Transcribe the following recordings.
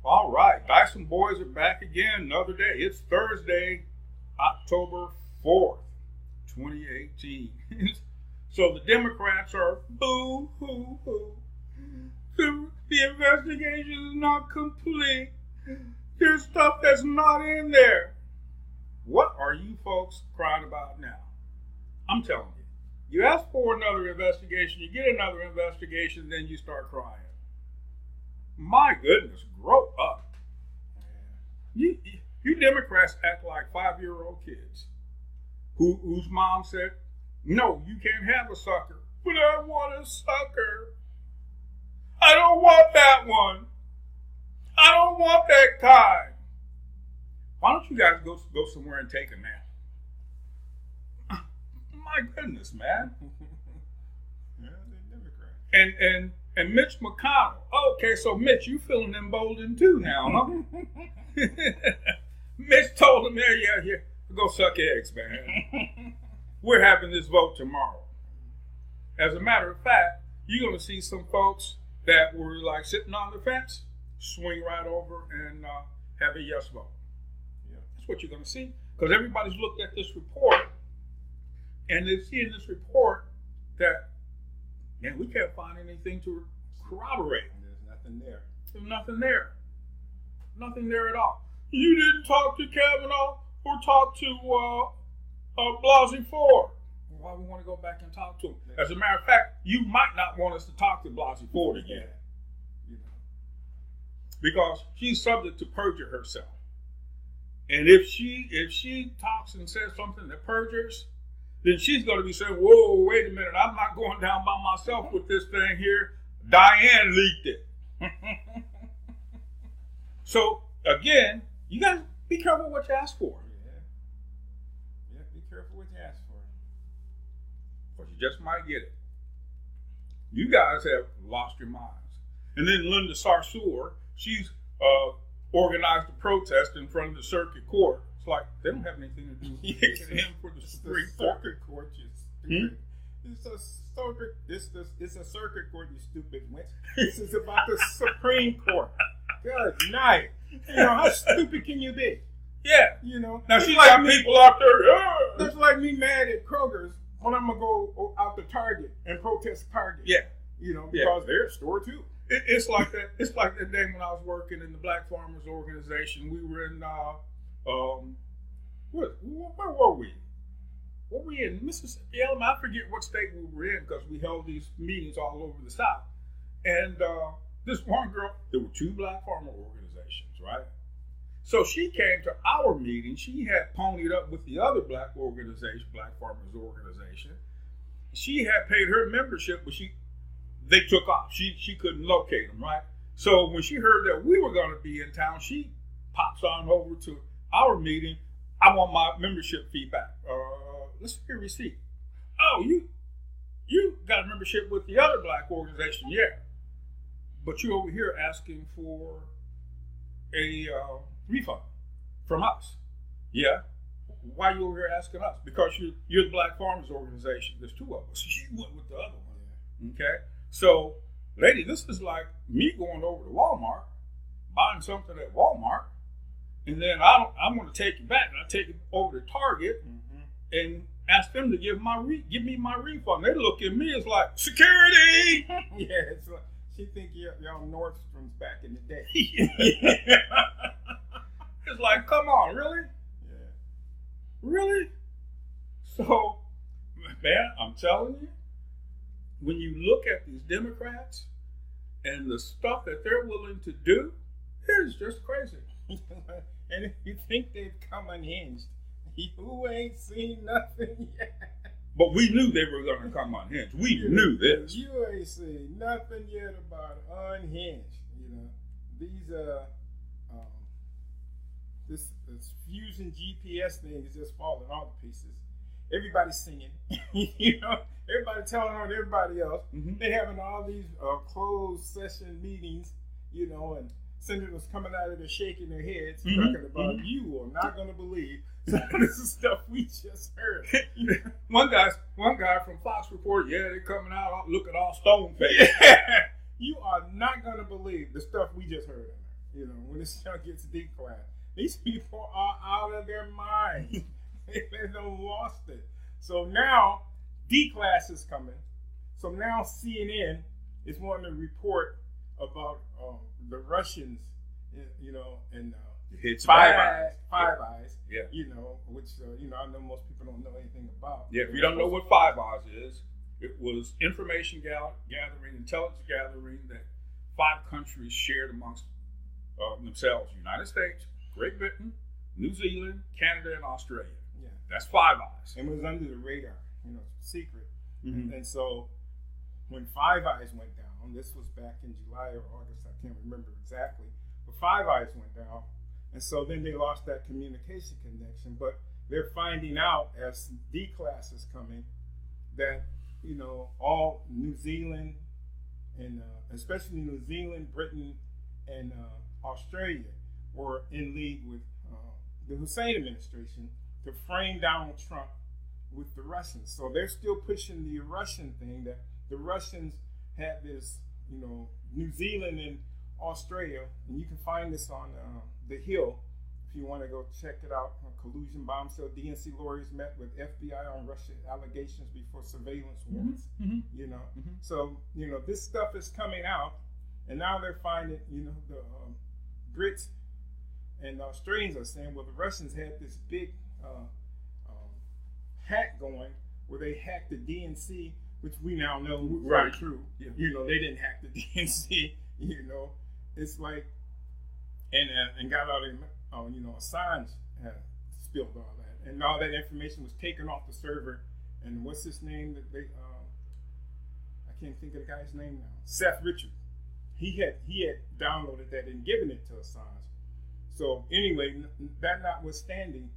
All right, Dyson boys are back again. Another day. It's Thursday, October 4th, 2018. So the Democrats are boo-hoo-hoo. The investigation is not complete. There's stuff that's not in there. What are you folks crying about now? I'm telling you. You ask for another investigation, you get another investigation, then you start crying. My goodness, grow up. You Democrats act like 5-year-old kids whose mom said, no, you can't have a sucker. But I want a sucker. I don't want that one. I don't want that kind. Why don't you guys go somewhere and take a nap? My goodness, man. Yeah, they're Democrats. And Mitch McConnell. Okay, so Mitch, you feeling emboldened too now, huh? Mitch told him, yeah, go suck eggs, man. We're having this vote tomorrow. As a matter of fact, you're going to see some folks that were like sitting on the fence, swing right over and have a yes vote. Yeah, that's what you're going to see. Because everybody's looked at this report, and they see in this report that, man, we can't find anything to corroborate. There's nothing there. There's nothing there. Nothing there at all. You didn't talk to Kavanaugh or talk to Blasey Ford. Why we want to go back and talk to him? As a matter of fact, you might not want us to talk to Blasey Ford again. You know. Because she's subject to perjure herself. And if she talks and says something that perjures, then she's going to be saying, whoa, wait a minute, I'm not going down by myself with this thing here. Diane leaked it. So, again, you got to be careful what you ask for. Yeah, be careful what you ask for. Or you just might get it. You guys have lost your minds. And then Linda Sarsour, she's organized a protest in front of the circuit court. It's like, they don't have anything to do with him for the Supreme Court. It's a circuit court, you stupid witch. This is about the Supreme Court. Good night. You know, how stupid can you be? Yeah. You know, now she's like people out there. That's like me mad at Kroger's when I'm gonna go out to Target and protest Target. Yeah. You know, because they're a store too. It's like that. It's like that day when I was working in the Black Farmers Organization. We were in where were we? Were we in Mississippi? I forget what state we were in because we held these meetings all over the South. And this one girl, there were 2 Black farmer organizations, right? So she came to our meeting. She had ponied up with the other Black Farmers Organization. She had paid her membership, but they took off. She couldn't locate them, right? So when she heard that we were going to be in town, she pops on over to our meeting. I want my membership fee back. Let's see your receipt. Oh, you got a membership with the other Black organization, yeah. But you're over here asking for a refund from us. Yeah. Why are you over here asking us? Because you're the Black Farmers Organization. There's 2 of us. She went with the other one. Okay? So, lady, this is like me going over to Walmart, buying something at Walmart, and then I'm going to take it back, and I take it over to Target and ask them to give me my refund. They look at me as like, security! Yeah, it's like, she think y'all Nordstrom's back in the day. It's like, come on, really? Yeah. Really? So, man, I'm telling you, when you look at these Democrats and the stuff that they're willing to do, it's just crazy. And if you think they've come unhinged, you ain't seen nothing yet. But we knew they were going to come unhinged. We knew this. You ain't seen nothing yet about unhinged. You know, these this fusion GPS thing is just falling all to pieces. Everybody's singing, you know. Everybody telling on everybody else. Mm-hmm. They're having all these closed session meetings, you know, and senators coming out of there shaking their heads, talking about you are not going to believe. This is stuff we just heard. One guy from Fox reported, they're coming out looking all stone faced. You are not going to believe the stuff we just heard. You know, when this show gets declassed, these people are out of their minds. They done lost it. So now declass is coming. So now CNN is wanting to report about the Russians, you know, and Five Eyes. Yeah. You know, which you know, I know most people don't know anything about. Yeah, if you don't know what Five Eyes is, it was information gathering, intelligence gathering that 5 countries shared amongst themselves: United States, Great Britain, New Zealand, Canada, and Australia. Yeah, that's Five Eyes. And it was under the radar, you know, secret. Mm-hmm. And so when Five Eyes went down, this was back in July or August, I can't remember exactly, but Five Eyes went down. And so then they lost that communication connection. But they're finding out as declass is coming that, you know, all New Zealand and especially New Zealand, Britain, and Australia were in league with the Hussein administration to frame Donald Trump with the Russians. So they're still pushing the Russian thing, that the Russians had this, you know, New Zealand and Australia, and you can find this on The Hill if you want to go check it out. Collusion bombshell, DNC lawyers met with FBI on Russia allegations before surveillance warrants. Mm-hmm. You know, so you know this stuff is coming out, and now they're finding, you know, the Brits and the Australians are saying, well, the Russians had this big hack going where they hacked the DNC, which we now know was not true. Yeah. You know, they didn't hack the DNC. You know, it's like, and got out of, you know, Assange spilled all that, and all that information was taken off the server. And what's his name that they, I can't think of the guy's name now. Seth Richard. He had downloaded that and given it to Assange. So anyway, that notwithstanding,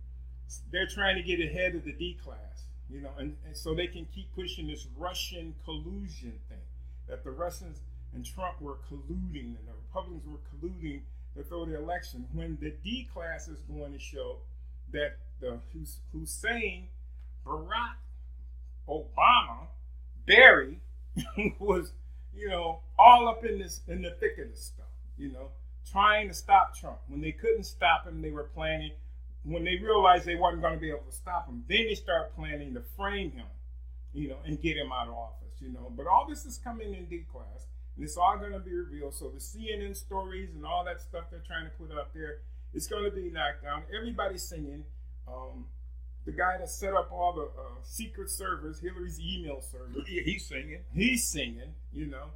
they're trying to get ahead of the D-class, you know, and so they can keep pushing this Russian collusion thing, that the Russians and Trump were colluding and the Republicans were colluding to throw the election, when the D-class is going to show that the Hussein, Barack Obama, Barry was, you know, all up in the thick of this stuff, you know, trying to stop Trump. When they couldn't stop him, they were planning. When they realized they weren't going to be able to stop him, then they start planning to frame him, you know, and get him out of office, you know. But all this is coming in D-class, and it's all going to be revealed. So the CNN stories and all that stuff they're trying to put out there, it's going to be knocked down. Everybody's singing. The guy that set up all the secret servers, Hillary's email server, he's singing. He's singing, you know.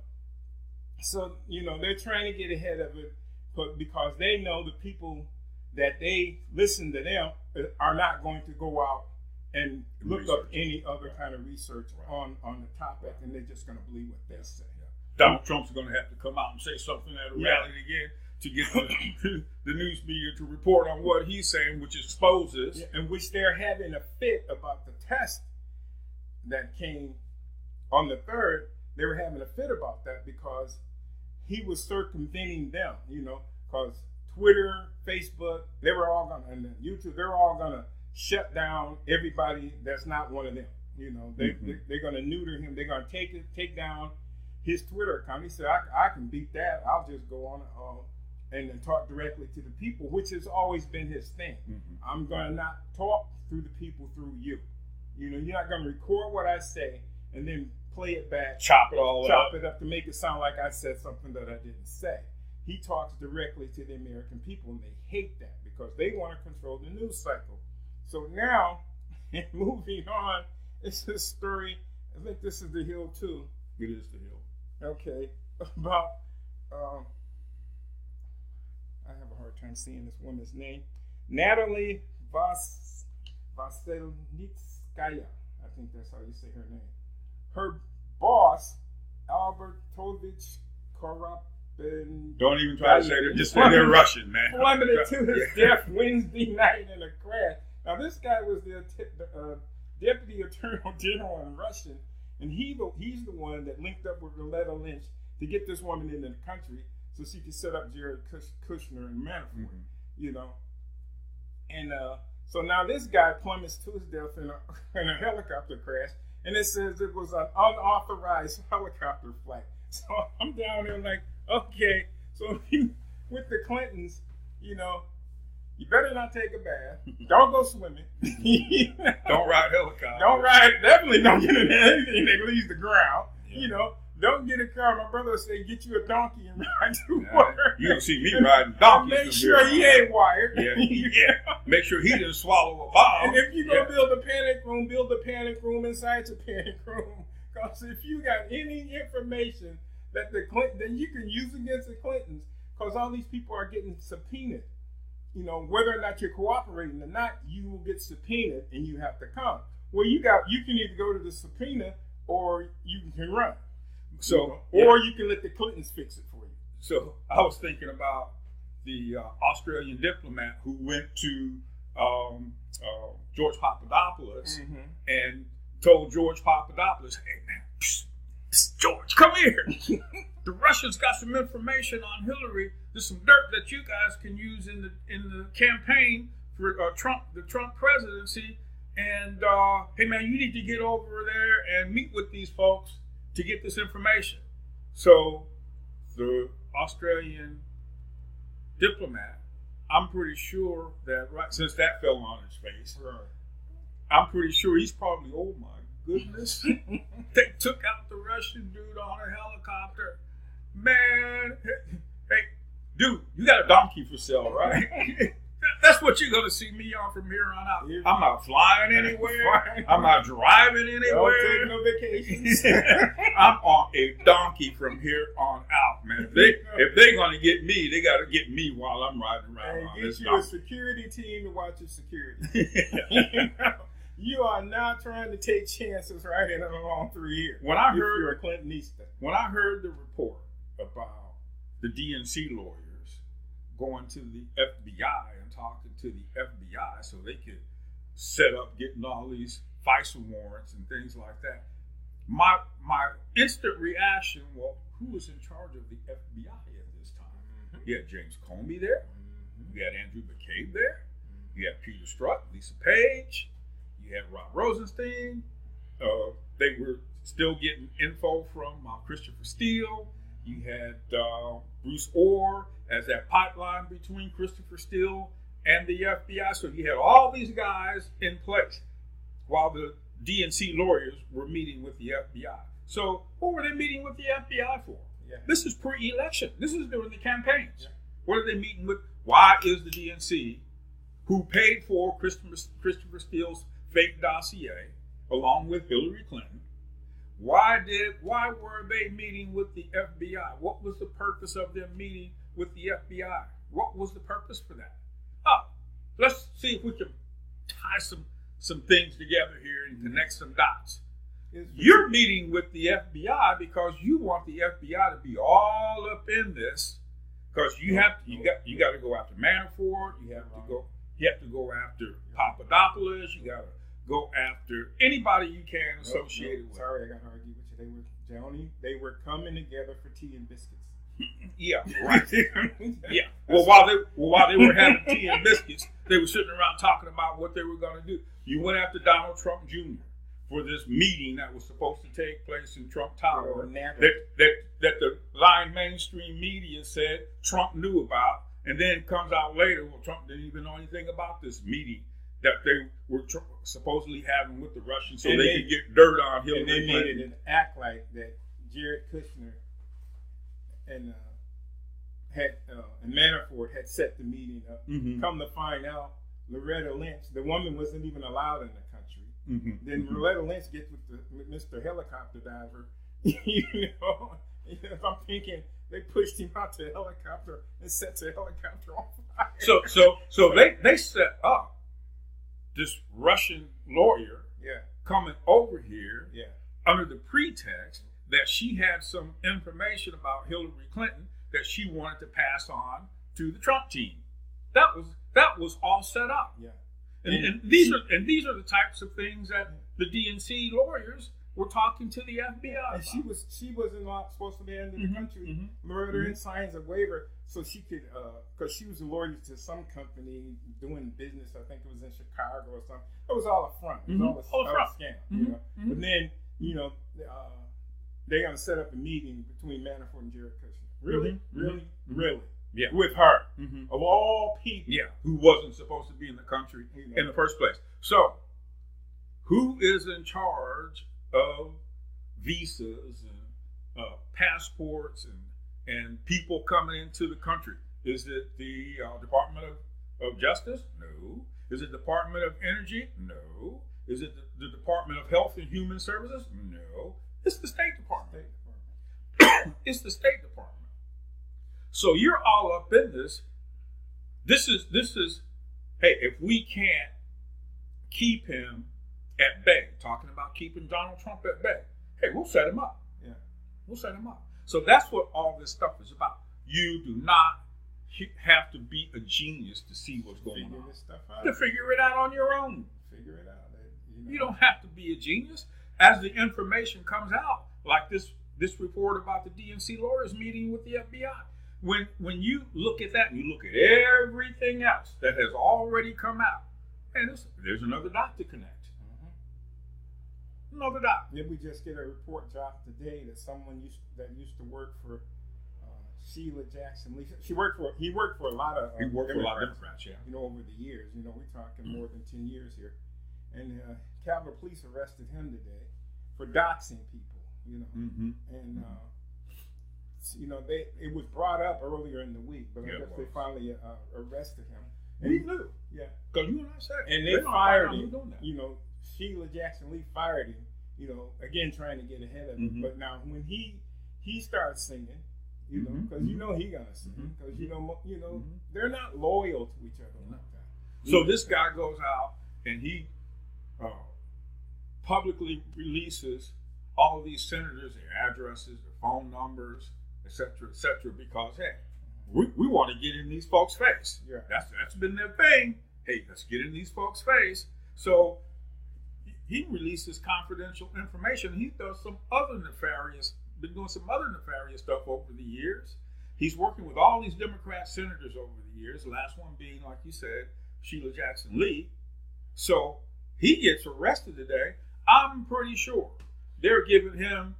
So, you know, they're trying to get ahead of it, but because they know the people that they listen to them are not going to go out and look up any other kind of research on the topic, and they're just going to believe what they say. Donald Trump's going to have to come out and say something at a rally again to get the news media to report on what he's saying, which exposes. Yeah, and which they're having a fit about the test that came on the 3rd. They were having a fit about that because he was circumventing them, you know, because Twitter, Facebook, they were all going to, and YouTube, they're all going to shut down everybody that's not one of them. You know, they're going to neuter him. They're going to take down his Twitter account. He said, I can beat that. I'll just go on and then talk directly to the people, which has always been his thing. I'm going to not talk through the people through you. You know, you're not going to record what I say and then play it back. Chop it up to make it sound like I said something that I didn't say. He talks directly to the American people, and they hate that because they want to control the news cycle. So now, moving on, it's a story. I think this is The Hill too. It is The Hill. Okay, about I have a hard time seeing this woman's name. Natalie Vasilnitskaya. I think that's how you say her name. Her boss, Albertovich Korobin. Don't even try to say that. Just say they're Russian, man. Plummeted to his death Wednesday night in a crash. Now, this guy was the deputy attorney general in Russia, and he's the one that linked up with Loretta Lynch to get this woman into the country so she could set up Jared Kushner and Manafort, you know. And so now this guy plummets to his death in a helicopter crash, and it says it was an unauthorized helicopter flight. So I'm down there like, okay, so with the Clintons, you better not take a bath. Don't go swimming. Don't ride helicopter. Definitely don't get in anything that leaves the ground. Yeah. Don't get a car. My brother say, get you a donkey and ride to work. You don't see me riding donkeys. Make sure he ain't wired. Yeah. Make sure he didn't swallow a bomb. And if you go build a panic room inside your panic room. Because if you got any information that then you can use against the Clintons, because all these people are getting subpoenaed. Whether or not you're cooperating or not, you will get subpoenaed and you have to come. Well, you can either go to the subpoena or you can run. So, or you can let the Clintons fix it for you. So I was thinking about the Australian diplomat who went to George Papadopoulos and told George Papadopoulos, "Hey man, psst, George, come here. The Russians got some information on Hillary. There's some dirt that you guys can use in the campaign for the Trump presidency. And hey man, you need to get over there and meet with these folks to get this information." So the Australian diplomat, I'm pretty sure that since that fell on his face, I'm pretty sure he's probably, oh my goodness, they took out the Russian dude on a helicopter. Man, hey, dude, you got a donkey for sale, right? That's what you're going to see me on from here on out. I'm not flying anywhere. I'm not driving anywhere. Don't take no vacations. I'm on a donkey from here on out, man. If they're going to get me, they got to get me while I'm riding around on this donkey. Get you donkey. a security team to watch your security. You are not trying to take chances right in along through here. When I heard you're a Clintonista. When I heard the report about the DNC lawyers going to the FBI and talking to the FBI so they could set up getting all these FISA warrants and things like that, my instant reaction was, who was in charge of the FBI at this time? You had James Comey there. You had Andrew McCabe there. You had Peter Strzok, Lisa Page. You had Rod Rosenstein. They were still getting info from Christopher Steele. You had Bruce Orr as that pipeline between Christopher Steele and the FBI. So you had all these guys in place while the DNC lawyers were meeting with the FBI. So what were they meeting with the FBI for? Yeah. This is pre-election. This is during the campaigns. Yeah. What are they meeting with? Why is the DNC, who paid for Christopher Steele's fake dossier, along with Hillary Clinton, why were they meeting with the FBI? What was the purpose of them meeting with the FBI? What was the purpose for that? Let's see if we can tie some things together here and connect some dots. You're meeting with the FBI because you want the FBI to be all up in this, because you got to go after Manafort. You have to go after Papadopoulos. You got to go after anybody you can associated with. Sorry, I got to argue with you. They were coming together for tea and biscuits. Yeah, right. Yeah. Well, while they were having tea and biscuits, they were sitting around talking about what they were going to do. You went after Donald Trump Jr. for this meeting that was supposed to take place in Trump Tower that the lying mainstream media said Trump knew about, and then it comes out later, well, Trump didn't even know anything about this meeting that they were supposedly having with the Russians so they could get dirt on Hillary Clinton. And they made it act like that Jared Kushner and Manafort had set the meeting up. Come to find out, Loretta Lynch, the woman wasn't even allowed in the country. Then Loretta Lynch gets with Mr. Helicopter Diver. I'm thinking they pushed him out to the helicopter and set the helicopter on fire. So they set up this Russian lawyer coming over here under the pretext that she had some information about Hillary Clinton that she wanted to pass on to the Trump team. That was all set up. Yeah. And these are the types of things that the DNC lawyers were talking to the FBI about. And she wasn't supposed to be in the country. Loretta Lynch signs a waiver so she could, because she was a lawyer to some company doing business. I think it was in Chicago or something. It was all a front. It was all a scam. But then they're going to set up a meeting between Manafort and Jared Kushner. Really? with her, of all people. who wasn't supposed to be in the country in the first place. So, who is in charge of visas and passports and people coming into the country? Is it the Department of Justice? No. Is it Department of Energy? No. Is it the Department of Health and Human Services? No. It's the State Department. It's the State Department. So you're all up in this. This is. Hey, if we can't keep him at bay, talking about keeping Donald Trump at bay, hey, we'll set him up. Yeah, we'll set him up. So that's what all this stuff is about. You do not have to be a genius to see what's going on. This stuff out. To figure it out on your own. Figure it out. You don't have to be a genius. As the information comes out, like this report about the DNC lawyers meeting with the FBI, when you look at that and you look at everything else that has already come out, and there's another dot to connect. Another dot. Did we just get a report dropped today that someone used to work for Sheila Jackson Lee? He worked for a lot of Democrats, yeah. Over the years. We're talking more than 10 years here. And Capitol Police arrested him today for doxing people, And it was brought up earlier in the week, but I guess they finally arrested him. And we knew. Yeah. Because you and I said and they fired him. Sheila Jackson Lee fired him, again trying to get ahead of him. But now when he starts singing, because he gonna sing, because they're not loyal to each other like that. So this guy goes out and he publicly releases all of these senators, their addresses, their phone numbers, et cetera, because hey, we want to get in these folks' face. Yeah. That's been their thing. Hey, let's get in these folks' face. So he releases confidential information. He does been doing some other nefarious stuff over the years. He's working with all these Democrat senators over the years, the last one being, like you said, Sheila Jackson Lee. So he gets arrested today. I'm pretty sure they're giving him,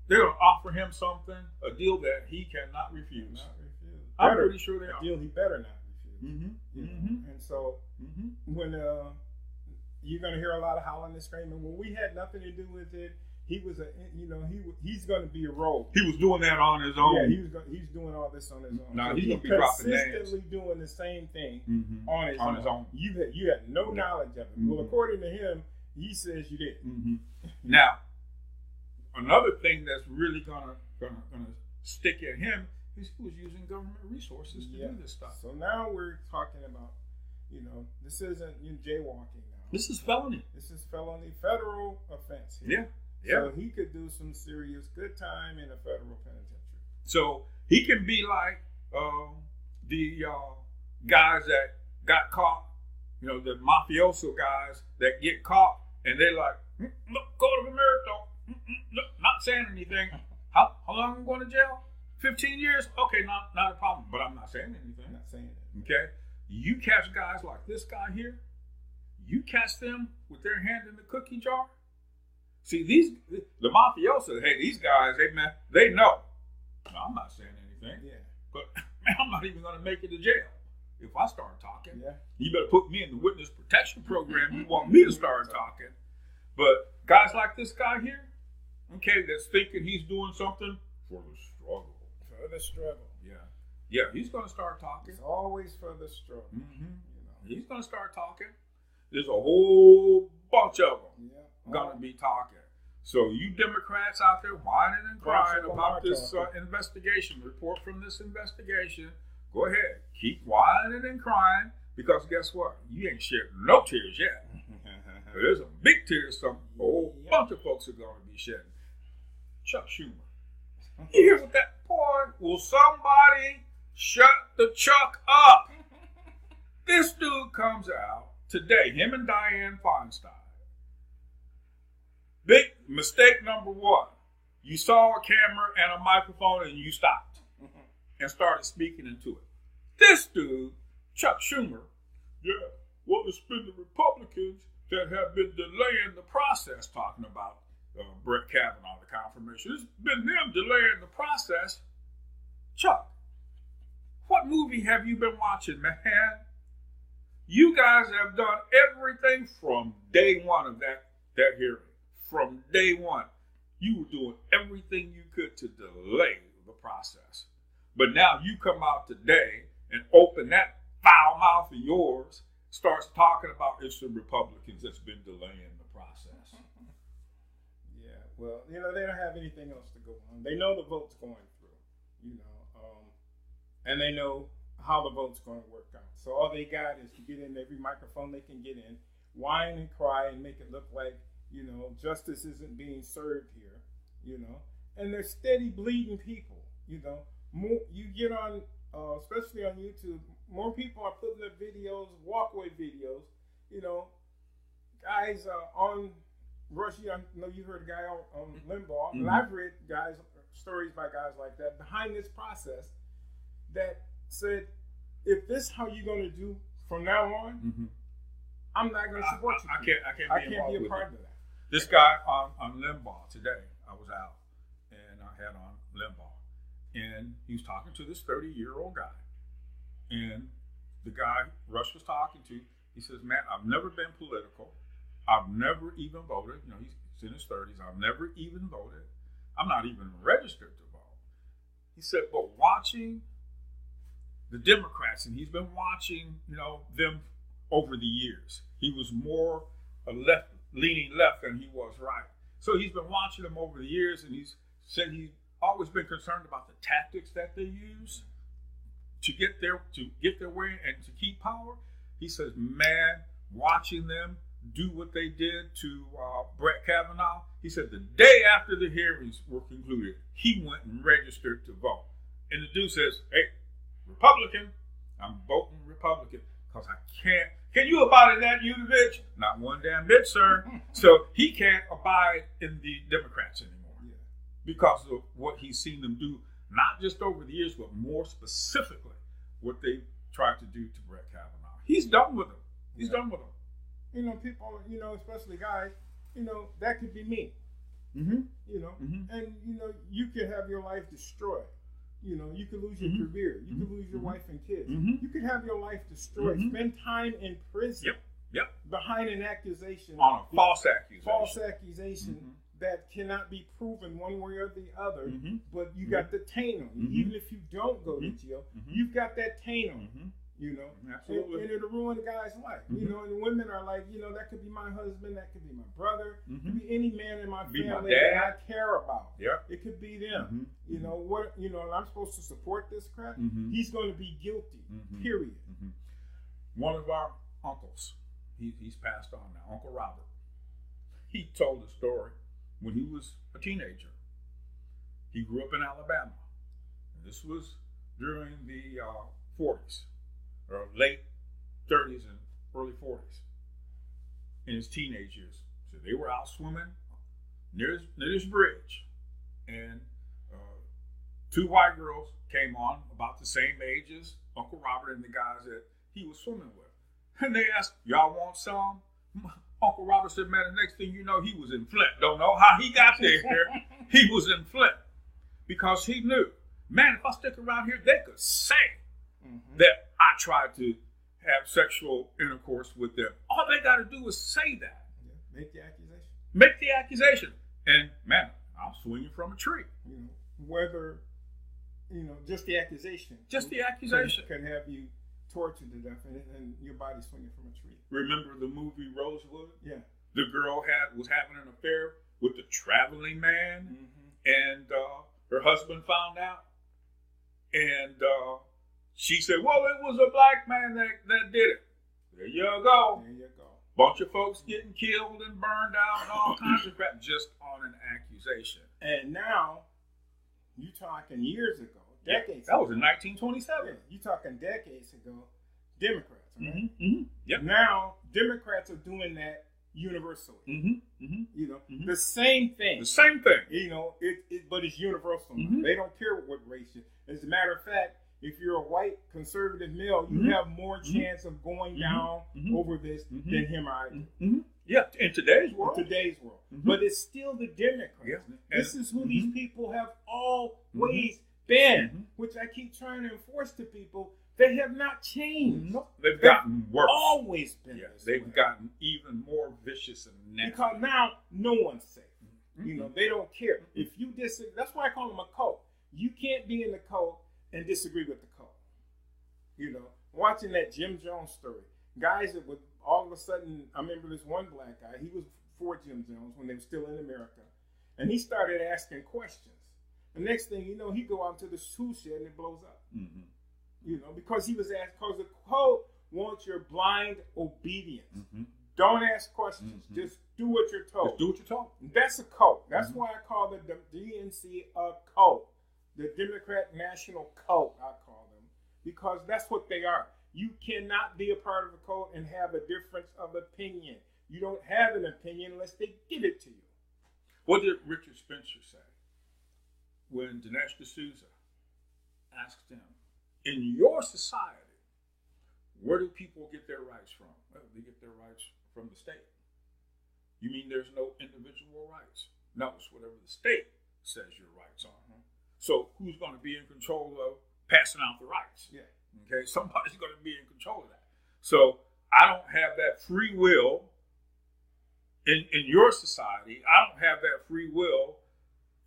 they're going to offer him something, a deal that he cannot refuse. I'm pretty sure they are. A deal he better not refuse. And so when you're going to hear a lot of howling and screaming, when we had nothing to do with it, he was he's going to be a rogue. He was doing that on his own. Yeah, he's doing all this on his own. Now he's going to be dropping names. Consistently doing the same thing on his own. You had no knowledge of it. Well, according to him, he says you did. Now, another thing that's really gonna stick at him is he was using government resources to do this stuff. So now we're talking about, this isn't jaywalking now. This is felony. This is felony, federal offense. Yeah. So he could do some serious good time in a federal penitentiary. So he can be like the guys that got caught, the mafioso guys that get caught and they're like, look, Code of America, look, not saying anything. How long am I going to jail? 15 years? Okay, not a problem. But I'm not saying anything. I'm not saying it. Okay? You catch guys like this guy here, you catch them with their hand in the cookie jar. See, the mafioso, hey, these guys, they know. No, I'm not saying anything. Yeah. But man, I'm not even going to make it to jail if I start talking. Yeah. You better put me in the witness protection program. You want me to start talking. But guys like this guy here, okay, that's thinking he's doing something for the struggle. For the struggle. Yeah. Yeah, he's going to start talking. It's always for the struggle. He's going to start talking. There's a whole bunch of them going to be talking. So you Democrats out there whining and crying about this investigation, report from this investigation, go ahead. Keep whining and crying because guess what? You ain't shed no tears yet. There's a big tears. Some whole bunch of folks are going to be shedding. Chuck Schumer. You hear what that boy? Will somebody shut the Chuck up? This dude comes out today, him and Dianne Feinstein. Big mistake number one. You saw a camera and a microphone and you stopped and started speaking into it. This dude, Chuck Schumer, well, it's been the Republicans that have been delaying the process, talking about Brett Kavanaugh, the confirmation. It's been them delaying the process. Chuck, What movie have you been watching, man? You guys have done everything from day one of that hearing. From day one, you were doing everything you could to delay the process. But now you come out today and open that foul mouth of yours, starts talking about it's the Republicans that's been delaying the process. Yeah, well, they don't have anything else to go on. They know the vote's going through, and they know how the vote's going to work out. So all they got is to get in every microphone they can get in, whine and cry and make it look like, justice isn't being served here, and they're steady bleeding people, More, you get on, especially on YouTube, more people are putting up videos, walkway videos, guys on Rush. I know you heard a guy on Limbaugh, and I've read stories by guys like that behind this process that said, if this is how you're going to do from now on, I'm not going to support you. I can't be a part of that. This guy on Limbaugh today, I was out and I had on Limbaugh, and he was talking to this 30-year-old guy, and the guy Rush was talking to, he says, man, I've never been political. I've never even voted. He's in his 30s. I've never even voted. I'm not even registered to vote. He said, but watching the Democrats, and he's been watching, them over the years. He was more leaning left than he was right. So he's been watching them over the years, and he's said he's always been concerned about the tactics that they use to get their way and to keep power. He says, man, watching them do what they did to Brett Kavanaugh, he said the day after the hearings were concluded, he went and registered to vote. And the dude says, hey, Republican, I'm voting Republican because I can't. Can you abide in that, Yudovich? Not one damn bit, sir. So he can't abide in the Democrats anymore because of what he's seen them do, not just over the years, but more specifically what they tried to do to Brett Kavanaugh. He's done with them. He's done with them. People, especially guys, that could be me. And, you could have your life destroyed. You could lose your career. You could lose your wife and kids. You could have your life destroyed. Spend time in prison. Yep. Behind an accusation. On a false accusation. False accusation that cannot be proven one way or the other. But you got the taint on you. Even if you don't go to jail, you've got that taint on you. Absolutely. And it'll ruin a guy's life. And women are like, that could be my husband, that could be my brother, it could be any man in my family that I care about. It could be them. And I'm supposed to support this crap. He's going to be guilty. Period. One of our uncles, he's passed on now, Uncle Robert. He told a story when he was a teenager. He grew up in Alabama. And this was during the 40s. Or late 30s and early 40s, in his teenage years. So they were out swimming near this bridge, and two white girls came on about the same age as Uncle Robert and the guys that he was swimming with. And they asked, y'all want some? Uncle Robert said, man, the next thing you know, he was in Flint. Don't know how he got there. He was in Flint because he knew, man, if I stick around here, they could say that I tried to have sexual intercourse with them. All they got to do is say that. Make the accusation. Make the accusation. And, man, I'm swinging from a tree. Whether, just the accusation. Just the accusation. Can have you tortured to death and your body swinging from a tree. Remember the movie Rosewood? Yeah. The girl was having an affair with the traveling man, and her husband found out. And she said, well, it was a black man that did it. There you go. Bunch of folks getting killed and burned out and all kinds of crap just on an accusation. And now, you talking years ago, decades ago. That was in 1927. Yeah, you talking decades ago, Democrats. Right? Yep. Now, Democrats are doing that universally. The same thing. The same thing. But it's universal. They don't care what race you. As a matter of fact, if you're a white conservative male, you have more chance of going down over this than him or I do. Yeah, in today's world. But it's still the Democrats. This is who these people have always been, which I keep trying to enforce to people. They have not changed. No, they've gotten worse. Always been. Yeah, they've gotten even more vicious and nasty. Because now no one's safe. You know, they don't care. If you disagree, that's why I call them a cult. You can't be in the cult and disagree with the cult. You know, watching that Jim Jones story, guys that would all of a sudden, I remember this one black guy, he was for Jim Jones when they were still in America, and he started asking questions. The next thing you know, he go out to the tool shed and it blows up. Mm-hmm. You know, because he was asked, because the cult wants your blind obedience. Mm-hmm. Don't ask questions. Mm-hmm. Just do what you're told. Just do what you're told. That's a cult. That's why I call the DNC a cult. The Democrat National Cult, I call them. Because that's what they are. You cannot be a part of a cult and have a difference of opinion. You don't have an opinion unless they give it to you. What did Richard Spencer say when Dinesh D'Souza asked him, in your society, where do people get their rights from? Well, they get their rights from the state. You mean there's no individual rights? No, it's whatever the state says your rights are. So who's going to be in control of passing out the rights? Yeah. Okay, somebody's going to be in control of that. So I don't have that free will in your society. I don't have that free will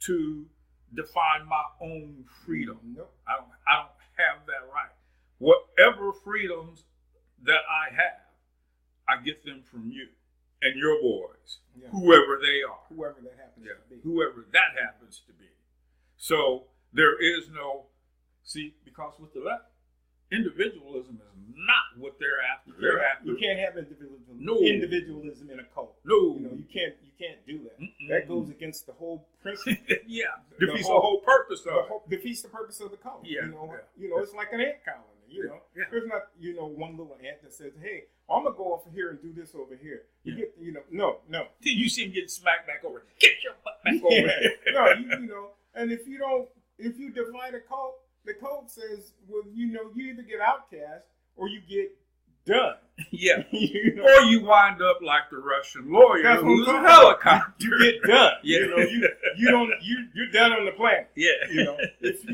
to define my own freedom. Nope. I don't have that right. Whatever freedoms that I have, I get them from you and your boys, whoever they are. Whoever that happens to be. Whoever that happens to be. So there is no, because with the left, individualism is not what they're after. They're after. You can't have individualism in a cult. No. You know, you can't do that. That goes against the whole principle. Defeats the whole purpose of it. Defeats the purpose of the cult. Yeah. You know, it's like an ant colony. You know, there's not one little ant that says, "Hey, I'm gonna go over here and do this over here." You get, no. Till you see him getting smacked back over. Get your butt back over here. No, you know, and if you divide a cult, the cult says, well, you either get outcast or you get done. Yeah. Or you wind up like the Russian lawyer who's a helicopter. You get done. Yeah. You're done on the planet. Yeah. If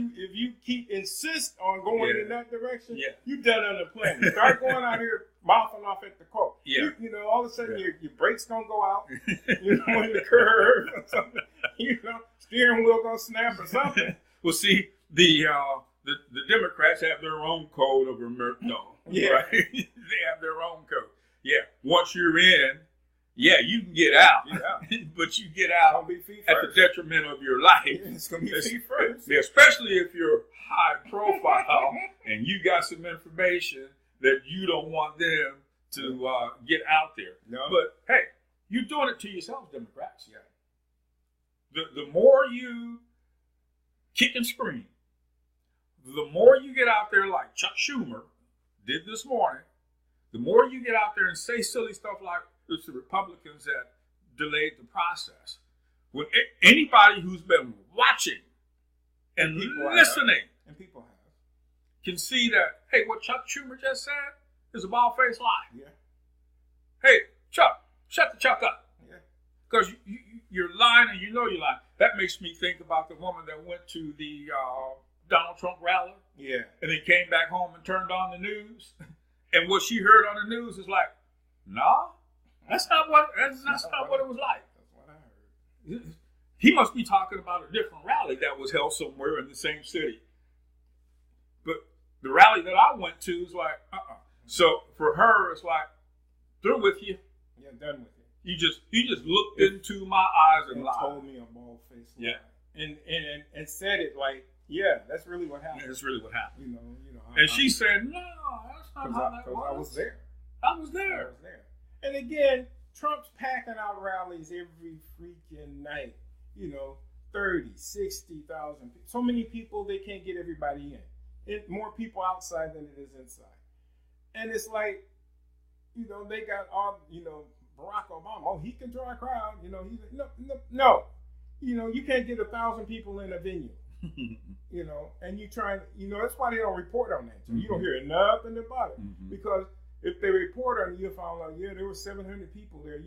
you insist on going in that direction, you're done on the planet. Start going out here mouthing off at the cult. Yeah. All of a sudden your brakes don't go out. In the curve or something. Steering wheel gonna snap or something. Well, see, the Democrats have their own code of right? They have their own code. Yeah. Once you're in, you can get out. But you get out at the detriment of your life. It's gonna be feet first. Especially if you're high profile and you got some information that you don't want them to get out there. No. But hey, you're doing it to yourselves, Democrats. Yeah. The more you kick and scream, the more you get out there like Chuck Schumer did this morning, the more you get out there and say silly stuff like it's the Republicans that delayed the process. When anybody who's been watching and listening and people have can see that, hey, what Chuck Schumer just said is a bald-faced lie. Yeah. Hey, Chuck, shut the Chuck up. Yeah. Because you're lying and you know you're lying. That makes me think about the woman that went to the Donald Trump rally. Yeah. And then came back home and turned on the news. And what she heard on the news is like, nah, that's not what it was like. That's what I heard. He must be talking about a different rally that was held somewhere in the same city. But the rally that I went to is like, So for her, it's like, through with you. Yeah, done with you. You just looked into my eyes and lied. Told me a bald-faced lie. Yeah. And said it like, yeah, that's really what happened. Yeah, that's really what happened. And she said, no, that's not how that was. I was there. I was there. And again, Trump's packing out rallies every freaking night. 30, 60,000 people. So many people, they can't get everybody in. More people outside than it is inside. And it's like, they got all, Barack Obama, oh, he can draw a crowd. He's like, no. You can't get 1,000 people in a venue. And you try, that's why they don't report on that. You don't hear nothing about it. Because if they report on it, you'll find out, there were 700 people there,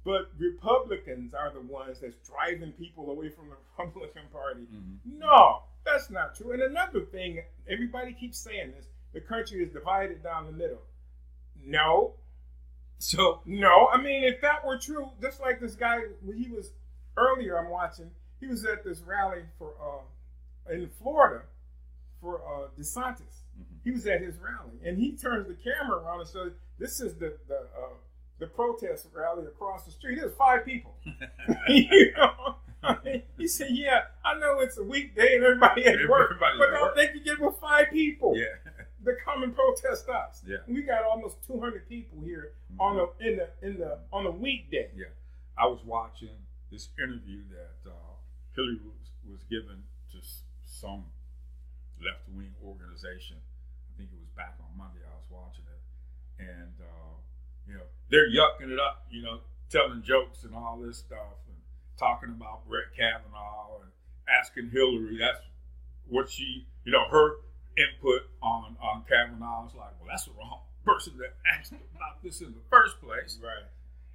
But Republicans are the ones that's driving people away from the Republican Party. No, That's not true. And another thing, everybody keeps saying this: the country is divided down the middle. No. So no, I mean, if that were true, just like this guy, he was earlier. I'm watching. He was at this rally for in Florida for DeSantis. Mm-hmm. He was at his rally, and he turns the camera around and says, "This is the protest rally across the street. There's 5 people." You know, I mean, he said, "Yeah, I know it's a weekday and everybody at work, but they could get with 5 people. Yeah, to come and protest us. Yeah, we got almost 200 people here on a weekday." Yeah, I was watching this interview that Hillary was given to some left-wing organization. I think it was back on Monday. I was watching it, and you know, they're yucking it up, you know, telling jokes and all this stuff, and talking about Brett Kavanaugh and asking Hillary. That's what she, you know, her input on Kavanaugh. Is like, well, that's the wrong person that asked about this in the first place. Right.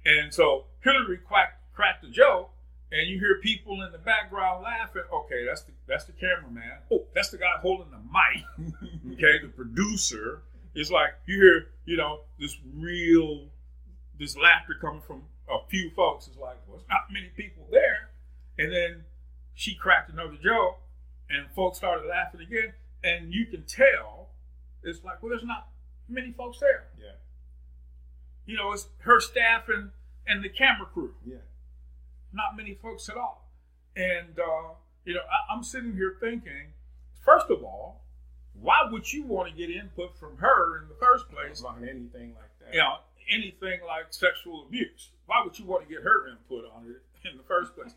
And so Hillary cracked the joke, and you hear people in the background laughing. Okay, that's the cameraman. Oh, that's the guy holding the mic. Okay, the producer. It's like you hear, you know, this laughter coming from a few folks. It's like, well, it's not many people there. And then she cracked another joke, and folks started laughing again. And you can tell, it's like, well, there's not many folks there. Yeah. You know, it's her staff and the camera crew. Yeah. Not many folks at all. And, you know, I'm sitting here thinking, first of all, why would you want to get input from her in the first place? On anything like that. You know, anything like sexual abuse. Why would you want to get her input on it in the first place?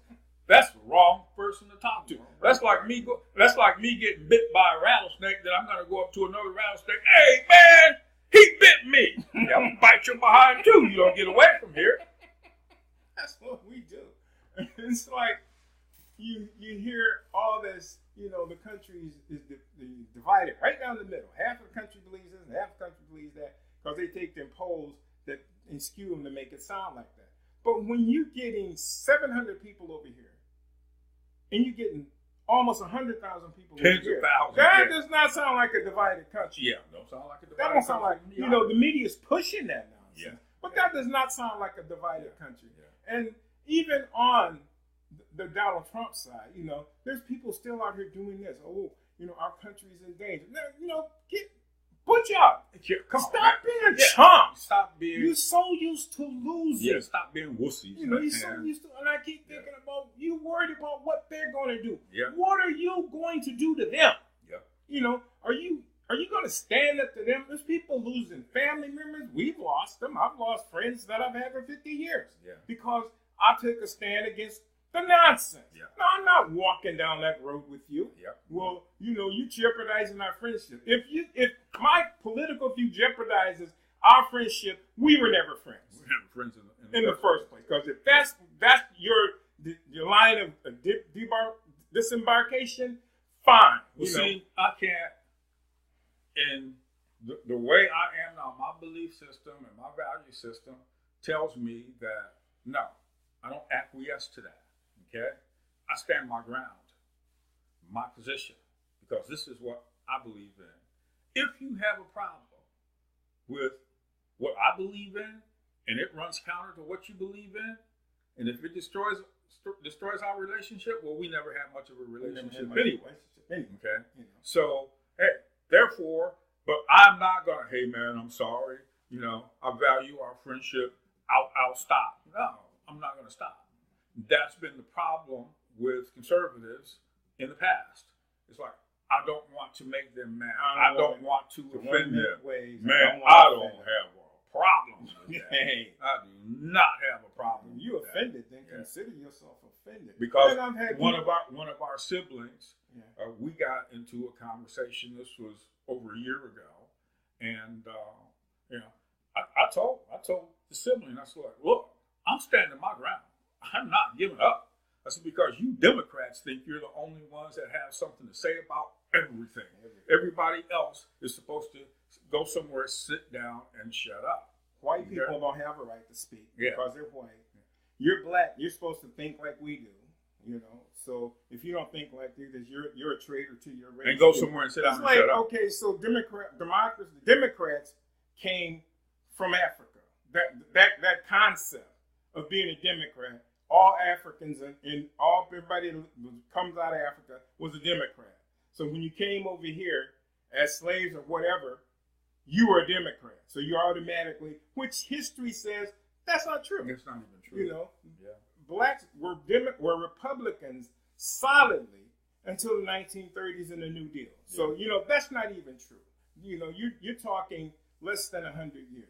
That's the wrong person to talk to. That's like me getting bit by a rattlesnake. Then I'm going to go up to another rattlesnake. Hey, man, he bit me. Yeah, I'm going to bite your behind too. You don't get away from here. That's what we do. It's like you hear all this. You know, the country is divided right down the middle. Half of the country believes this, and half the country believes that, because they take them polls that and skew them to make it sound like that. But when you're getting 700 people over here, and you're getting almost 100,000 people over here, that does not sound like a divided country. Yeah, don't sound like a divided country. That don't sound like, you know, the media is pushing that nonsense. Yeah. But that does not sound like a divided country. Yeah. And even on the Donald Trump side, you know, there's people still out here doing this. Oh, you know, our country's in danger. Now, you know, put you up. Stop being chumps. Stop being. You're so used to losing. Yeah, stop being wussies. You know, you're so used to, and I keep thinking about, you worried about what they're going to do. Yeah. What are you going to do to them? Yeah. You know, are you going to stand up to them? There's people losing family members. We've lost them. I've lost friends that I've had for 50 years. Yeah. Because I took a stand against the nonsense. Yeah. No, I'm not walking down that road with you. Yeah. Well, you know, you jeopardizing our friendship. If my political view jeopardizes our friendship, we were never friends. We were never friends in the first place. Because if that's your line of disembarkation, fine. Well, see, I can't. And the way I am now, my belief system and my value system tells me that no, I don't acquiesce to that. Okay? I stand my ground, my position, because this is what I believe in. If you have a problem with what I believe in, and it runs counter to what you believe in, and if it destroys our relationship, well, we never had much of a relationship anyway. Okay? You know. So, hey, therefore, but I'm not going to, hey, man, I'm sorry. You know, I value our friendship. I'll stop. No, I'm not going to stop. That's been the problem with conservatives in the past. It's like, I don't want to make them mad. I don't want to offend them. Man, I don't have a problem with that. Hey. I do not have a problem. When you offended, then consider yourself offended. Because one of our siblings, we got into a conversation. This was over a year ago, and you know, I told the sibling, I said, look, I'm standing my ground. I'm not giving up. I said, because you Democrats think you're the only ones that have something to say about everything. Everybody else is supposed to go somewhere, sit down, and shut up. White people don't have a right to speak because they're white. You're black. You're supposed to think like we do. You know, so if you don't think like this, you're a traitor to your race. And go somewhere and sit down it's and like, shut up. okay, so Democrats came from Africa. That concept of being a Democrat, all Africans and all everybody that comes out of Africa was a Democrat. So when you came over here as slaves or whatever, you were a Democrat. So you automatically, which history says that's not true. It's not even true. You know, yeah. Blacks were Republicans solidly until the 1930s and the New Deal. So, you know, that's not even true. You know, you're talking less than 100 years.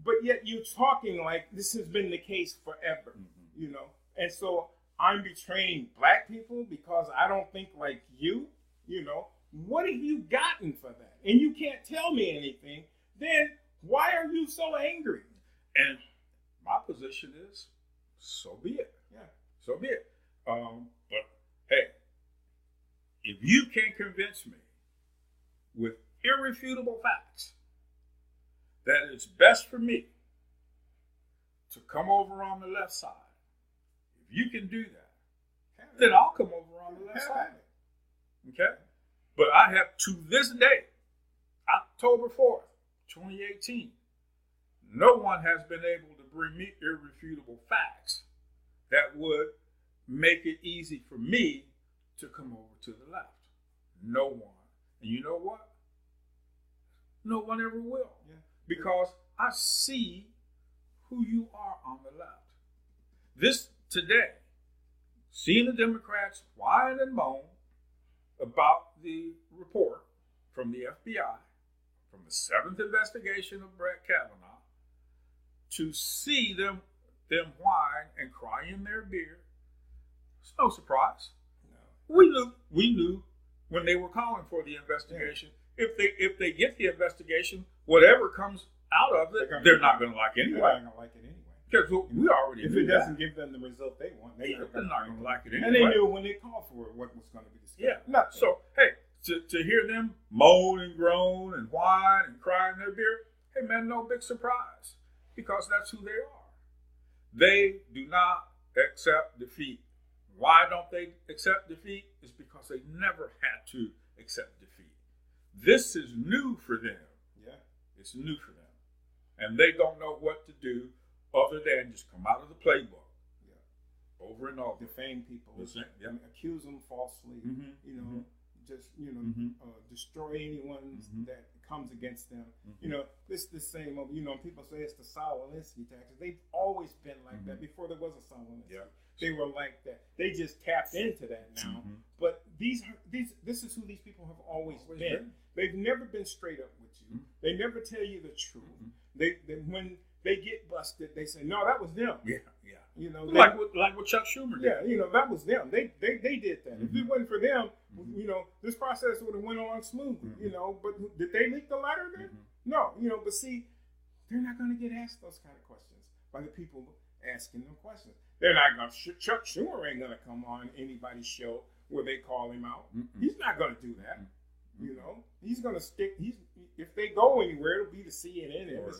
But yet you're talking like this has been the case forever, you know. And so I'm betraying black people because I don't think like you know. What have you gotten for that? And you can't tell me anything. Then why are you so angry? And my position is, so be it. Yeah. So be it. But hey, if you can convince me with irrefutable facts that it's best for me to come over on the left side, if you can do that, then I'll come over on the left side. Okay? But I have, to this day, October 4th, 2018, no one has been able to bring me irrefutable facts that would make it easy for me to come over to the left. No one. And you know what? No one ever will. Yeah. Because I see who you are on the left. This today, seeing the Democrats whine and moan about the report from the FBI, from the 7th investigation of Brett Kavanaugh, to see them whine and cry in their beer, it's no surprise. No. We knew when they were calling for the investigation. Yeah. If they get the investigation, whatever comes out of it, they're not going to like it anyway. They're not going to like it anyway. Because we already if knew it doesn't give them the result they want, they're not going to like it anyway. And they knew when they called for it what was going to be discussed. Yeah. So hey, to hear them moan and groan and whine and cry in their beer, hey man, no big surprise, because that's who they are. They do not accept defeat. Why don't they accept defeat? It's because they never had to accept defeat. This is new for them. Yeah. It's new for them. And they don't know what to do other than just come out of the playbook. Yeah. Over and over. Defame people. Yeah. Accuse them falsely. Mm-hmm. You know, mm-hmm. Just, you know, destroy anyone that comes against them. You know, it's the same, you know, people say it's the Saul-Alinsky taxes. They've always been like that before there was a Saul-Alinsky. Yeah. They were like that. They just tapped into that now. But this is who these people have always been. They've never been straight up with you. They never tell you the truth. They when they get busted, they say, no, that was them. Yeah. You know, like what Chuck Schumer did. Yeah, you know, that was them. They did that. If it wasn't for them, you know, this process would have went on smoothly. You know, but did they leak the letter then? No. You know, but see, they're not going to get asked those kind of questions by the people asking them questions. They're not going to. Chuck Schumer ain't going to come on anybody's show where they call him out. He's not going to do that. You know, he's going to stick. If they go anywhere, it'll be to CNN or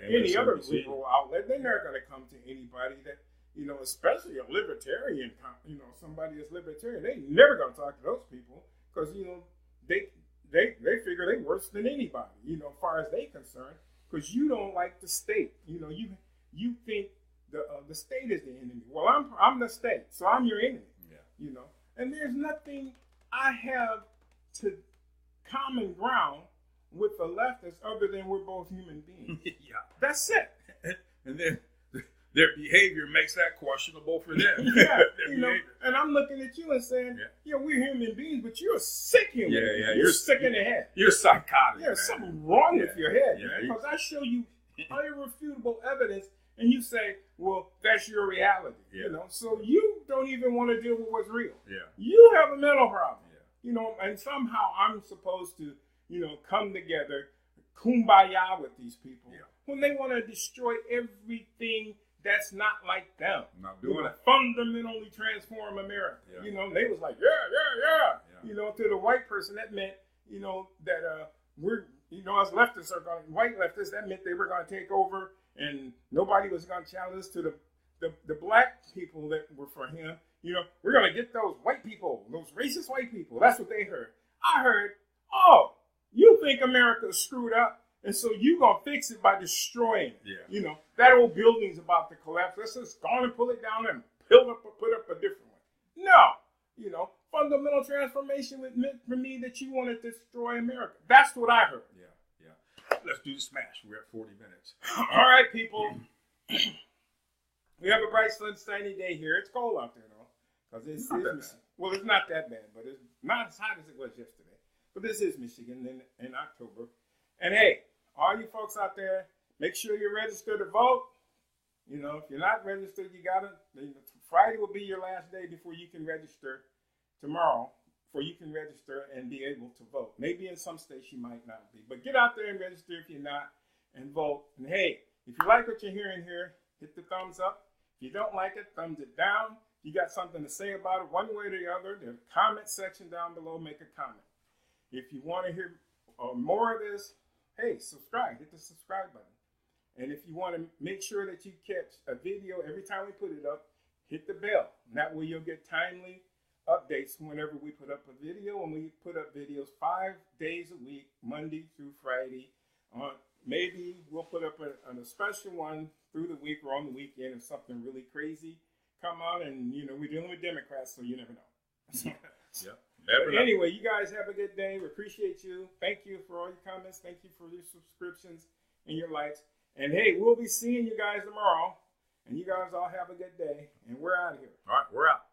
any other liberal outlet. They're not going to come to anybody that, you know, especially a libertarian. You know, somebody that's libertarian. They never going to talk to those people because, you know, they figure they worse than anybody. You know, as far as they concerned, because you don't like the state. You know, you think the state is the enemy. Well, I'm the state, so I'm your enemy. Yeah. You know, and there's nothing I have to common ground with the leftists other than we're both human beings. Yeah. That's it. And then their behavior makes that questionable for them. Yeah. You know, and I'm looking at you and saying, yeah, we're human beings, but you're a sick human being. Yeah. You're sick in the head. You're psychotic. There's something wrong with your head, man. Because I show you irrefutable evidence and you say, well, that's your reality. Yeah. You know, so you don't even want to deal with what's real. Yeah. You have a mental problem. You know, and somehow I'm supposed to, you know, come together, kumbaya with these people when they want to destroy everything that's not like them. Not doing it. Fundamentally transform America. Yeah. You know, they was like, yeah. You know, to the white person, that meant, you know, that we're, you know, as leftists are going, white leftists, that meant they were going to take over and nobody was going to challenge us. To the black people that were for him, You know, we're going to get those white people, those racist white people. That's what they heard. I heard, oh, you think America's screwed up, and so you going to fix it by destroying it. Yeah. You know, that old building's about to collapse. Let's just go on and pull it down and put up a different one. No. You know, fundamental transformation meant for me that you want to destroy America. That's what I heard. Yeah, yeah. Let's do the smash. We're at 40 minutes. All right, people. We have a bright, sunny day here. It's cold out there, though. Because it's well, it's not that bad, but it's not as hot as it was yesterday. But this is Michigan in October. And hey, all you folks out there, make sure you're registered to vote. You know, if you're not registered, you got to. Friday will be your last day before you can register. Tomorrow, before you can register and be able to vote. Maybe in some states you might not be. But get out there and register if you're not and vote. And hey, if you like what you're hearing here, hit the thumbs up. If you don't like it, thumbs it down. If you got something to say about it one way or the other, there's a comment section down below. Make a comment. If you want to hear more of this, hey, subscribe. Hit the subscribe button. And if you want to make sure that you catch a video every time we put it up, hit the bell. And that way you'll get timely updates whenever we put up a video. And we put up videos 5 days a week, Monday through Friday. Maybe we'll put up a special one through the week or on the weekend if something really crazy come out. And, you know, we're dealing with Democrats, so you never know. Yeah. Anyway, you guys have a good day. We appreciate you. Thank you for all your comments. Thank you for your subscriptions and your likes. And, hey, we'll be seeing you guys tomorrow. And you guys all have a good day. And we're out of here. All right, we're out.